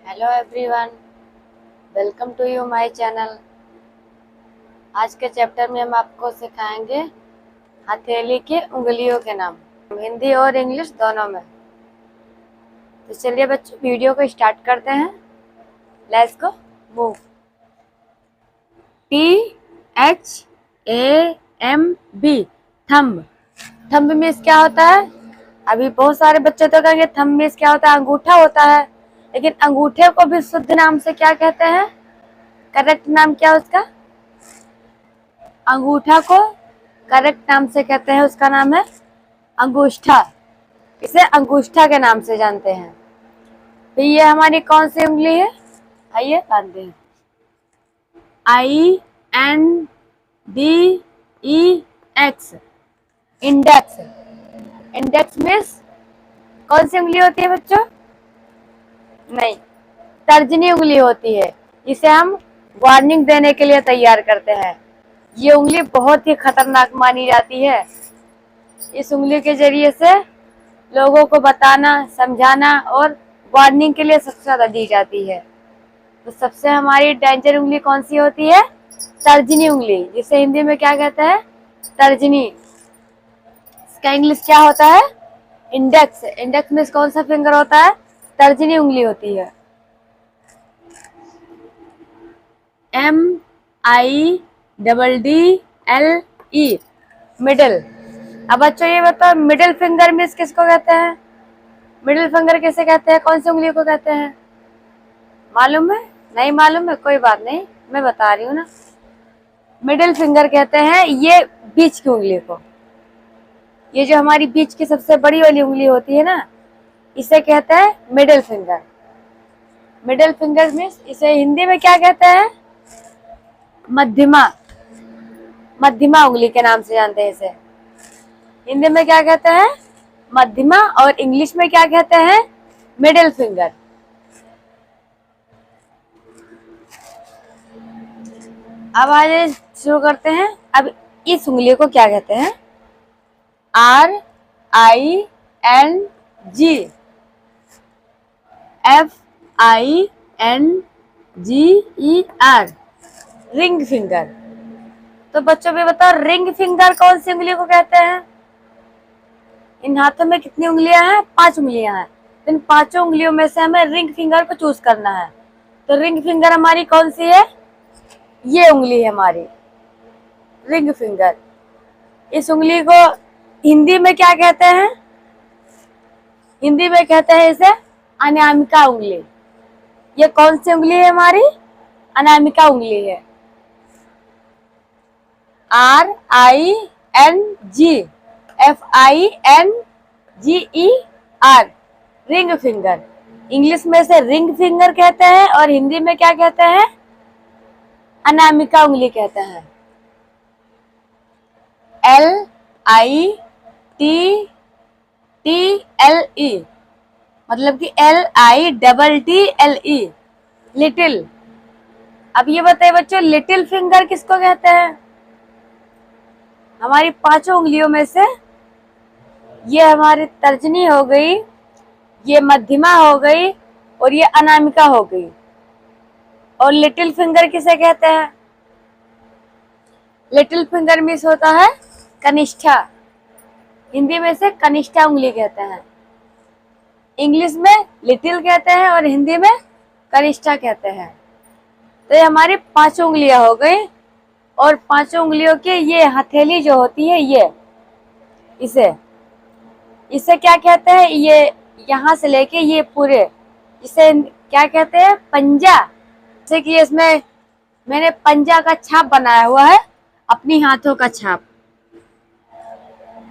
Hello everyone, welcome to you my channel. आज के chapter में हम आपको सिखाएंगे हथेली की उंगलियों के नाम, हिंदी और इंग्लिश दोनों में। तो चलिए बच्चों, वीडियो को स्टार्ट करते हैं। Let's go move. THAMB, thumb. Thumb means क्या होता है? अभी बहुत सारे बच्चे तो कहेंगे थंब मीन्स क्या होता है? अंगूठा होता है। लेकिन अंगूठे को भी शुद्ध नाम से क्या कहते हैं? करेक्ट नाम क्या है उसका? अंगूठा को करेक्ट नाम से कहते हैं, उसका नाम है अंगूष्ठा। इसे अंगूष्ठा के नाम से जानते हैं। तो ये हमारी कौन सी उंगली है? आइए जानते हैं। INDEX, index. इंडेक्स मीन्स कौन सी उंगली होती है बच्चों? नहीं, तर्जनी उंगली होती है। इसे हम वार्निंग देने के लिए तैयार करते हैं। ये उंगली बहुत ही खतरनाक मानी जाती है। इस उंगली के जरिए से लोगों को बताना, समझाना और वार्निंग के लिए सबसे ज्यादा दी जाती है। तो सबसे हमारी डेंजर उंगली कौन सी होती है? तर्जनी उंगली, जिसे हिंदी में क्या कहते हैं? तर्जनी। इसका इंग्लिश क्या होता है? इंडेक्स। इंडेक्स में कौन सा फिंगर होता है? तर्जनी उंगली होती है। MIDDLE, middle. अब बच्चों ये बताओ, मिडिल फिंगर मीन्स किसको कहते हैं? मिडिल फिंगर किसे कहते हैं? कौन सी उंगली को कहते हैं? मालूम है? नहीं मालूम है? कोई बात नहीं, मैं बता रही हूँ ना। मिडिल फिंगर कहते हैं ये बीच की उंगली को। ये जो हमारी बीच की सबसे बड़ी वाली उंगली होती है ना, इसे कहते हैं middle finger. Middle finger means इसे हिंदी में क्या कहते हैं? मध्यमा। मध्यमा उंगली के नाम से जानते हैं इसे। हिंदी में क्या कहते हैं? मध्यमा। और इंग्लिश में क्या कहते हैं? Middle finger. अब आगे शुरू करते हैं। अब इस उंगली को क्या कहते हैं? RINGFINGER, ring finger. तो बच्चों भी बताओ, रिंग फिंगर कौन सी उंगली को कहते हैं? इन हाथों में कितनी उंगलियां हैं? 5 उंगलियां हैं। इन 5 उंगलियों में से हमें रिंग फिंगर को चूज करना है। तो रिंग फिंगर हमारी कौन सी है? ये उंगली है हमारी रिंग फिंगर। इस उंगली को हिंदी में क्या कहते हैं? हिंदी में कहते हैं इसे अनामिका उंगली। ये कौन सी उंगली है हमारी? अनामिका उंगली है। RINGFINGER, ring finger. इंग्लिश में से रिंग फिंगर कहते हैं और हिंदी में क्या कहते हैं? अनामिका उंगली कहते हैं। LITTLE, मतलब कि LITTLE, लिटिल। अब ये बताइए बच्चों, लिटिल फिंगर किसको कहते हैं? हमारी 5 उंगलियों में से ये हमारी तर्जनी हो गई, ये मध्यमा हो गई और ये अनामिका हो गई। और लिटिल फिंगर किसे कहते हैं? लिटिल फिंगर मीन्स होता है कनिष्ठा। हिंदी में से कनिष्ठा उंगली कहते हैं। इंग्लिश में लिटिल कहते हैं और हिंदी में कनिष्ठा कहते हैं। तो ये हमारी 5 उंगलियां हो गई। और 5 उंगलियों की ये हथेली जो होती है, ये इसे क्या कहते हैं? ये यहाँ से लेके ये पूरे, इसे क्या कहते हैं? पंजा। जैसे कि इसमें मैंने पंजा का छाप बनाया हुआ है, अपनी हाथों का छाप,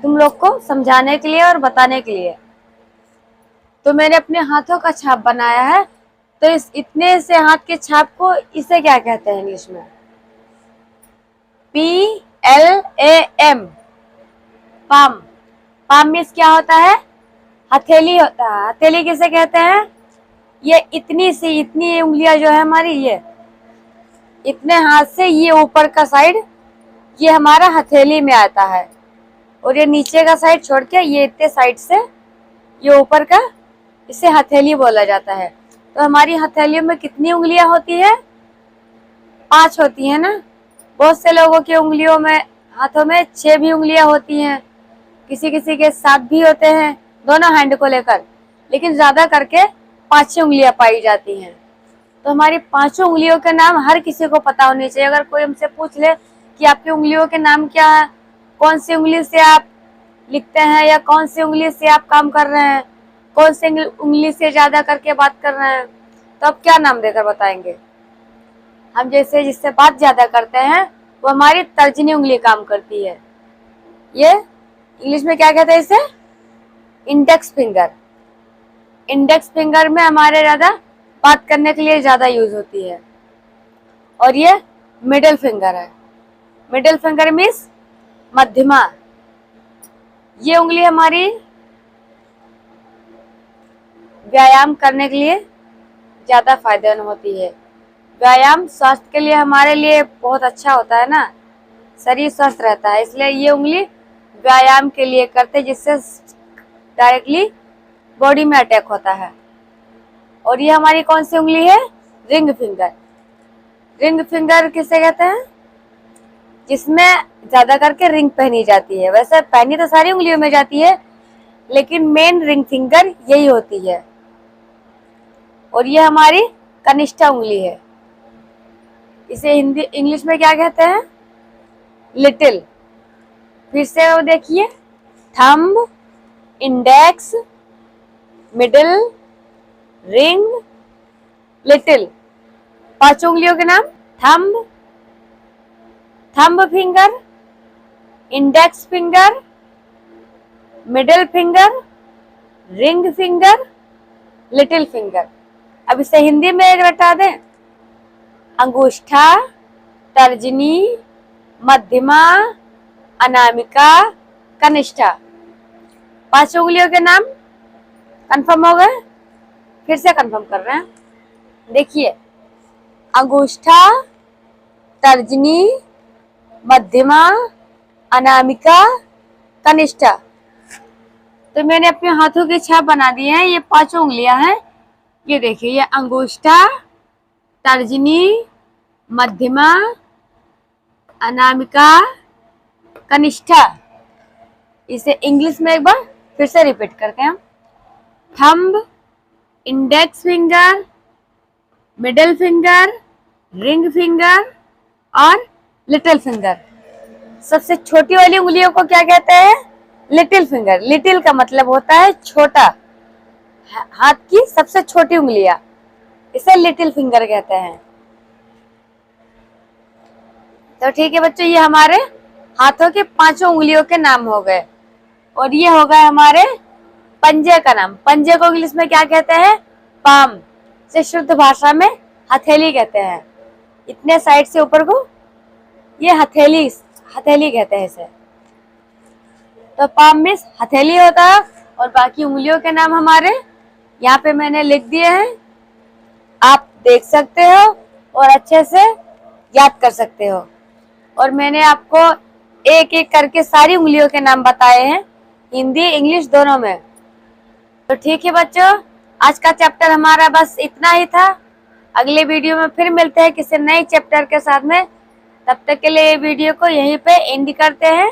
तुम लोग को समझाने के लिए और बताने के लिए। तो मैंने अपने हाथों का छाप बनाया है। तो इस इतने से हाथ के छाप को इसे क्या कहते हैं इंग्लिश में? PLAM, palm. पाम मीन्स क्या होता है? हथेली होता है। हथेली किसे कहते हैं? ये इतनी उंगलियां जो है हमारी, ये इतने हाथ से ये ऊपर का साइड ये हमारा हथेली में आता है। और ये नीचे का साइड छोड़ के ये इतने साइड से ये ऊपर का, इसे हथेली बोला जाता है। तो हमारी हथेलियों में कितनी उंगलियां होती है? 5 होती है ना। बहुत से लोगों की उंगलियों में, हाथों में 6 भी उंगलियां होती हैं, किसी किसी के 7 भी होते हैं, दोनों हैंड को लेकर, लेकिन ज्यादा करके 5 उंगलियां पाई जाती हैं। तो हमारी 5 उंगलियों के नाम हर किसी को पता होने चाहिए। अगर कोई हमसे पूछ ले कि आपकी उंगलियों के नाम क्या है, कौन सी उंगली से आप लिखते हैं या कौन सी उंगली से आप काम कर रहे हैं, कौन सी उंगली से ज्यादा करके बात कर रहे हैं, तो आप क्या नाम देकर बताएंगे? हम जैसे जिससे बात ज्यादा करते हैं वो हमारी तर्जनी उंगली काम करती है। ये इंग्लिश में क्या कहते हैं इसे? Index finger. इंडेक्स फिंगर में हमारे ज्यादा बात करने के लिए ज्यादा यूज होती है। और ये मिडिल फिंगर है। मिडिल फिंगर मीन्स मध्यमा। ये उंगली हमारी व्यायाम करने के लिए ज्यादा फायदेमंद होती है। व्यायाम स्वास्थ्य के लिए हमारे लिए बहुत अच्छा होता है ना, शरीर स्वस्थ रहता है, इसलिए ये उंगली व्यायाम के लिए करते हैं, जिससे डायरेक्टली बॉडी में अटैक होता है। और ये हमारी कौन सी उंगली है? Ring finger. रिंग फिंगर किसे कहते हैं? जिसमें ज्यादा करके रिंग पहनी जाती है। वैसे पहनी तो सारी उंगलियों में जाती है, लेकिन मेन रिंग फिंगर यही होती है। और ये हमारी कनिष्ठा उंगली है। इसे हिंदी इंग्लिश में क्या कहते हैं? लिटिल। फिर से वो देखिए, thumb, index, middle, ring, little. 5 उंगलियों के नाम: thumb, thumb finger, index finger, middle finger, ring finger, little finger. अब इसे हिंदी में एक रटा दें: अंगूष्ठा, तर्जनी, मध्यमा, अनामिका, कनिष्ठा। 5 उंगलियों के नाम कंफर्म हो गए? फिर से कंफर्म कर रहे हैं। देखिए, अंगूष्ठा, तर्जनी, मध्यमा, अनामिका, कनिष्ठा। तो मैंने अपने हाथों की छाप बना दी है। ये 5 उंगलियां हैं। ये देखिए, ये अंगूष्ठा, तर्जनी, मध्यमा, अनामिका, कनिष्ठा। इसे इंग्लिश में एक बार फिर से रिपीट करते हैं: thumb, index finger, middle finger, ring finger और लिटिल फिंगर। सबसे छोटी वाली उंगलियों को क्या कहते हैं? Little finger. लिटिल का मतलब होता है छोटा, हाथ की सबसे छोटी उंगलियां, इसे लिटिल फिंगर कहते हैं। तो ठीक है बच्चों, ये हमारे हाथों के 5 उंगलियों के नाम हो गए। और ये हो गए हमारे पंजे का नाम। पंजे को इंग्लिश में क्या कहते हैं? पाम। से शुद्ध भाषा में हथेली कहते हैं। इतने साइड से ऊपर को ये हथेली, हथेली कहते हैं इसे। तो पाम मीन्स हथेली होता है। और बाकी उंगलियों के नाम हमारे यहाँ पे मैंने लिख दिए हैं, आप देख सकते हो और अच्छे से याद कर सकते हो। और मैंने आपको एक एक करके सारी उंगलियों के नाम बताए हैं, हिंदी इंग्लिश दोनों में। तो ठीक है बच्चों, आज का चैप्टर हमारा बस इतना ही था। अगले वीडियो में फिर मिलते हैं किसी नए चैप्टर के साथ में। तब तक के लिए वीडियो को यहीं पे एंड करते हैं।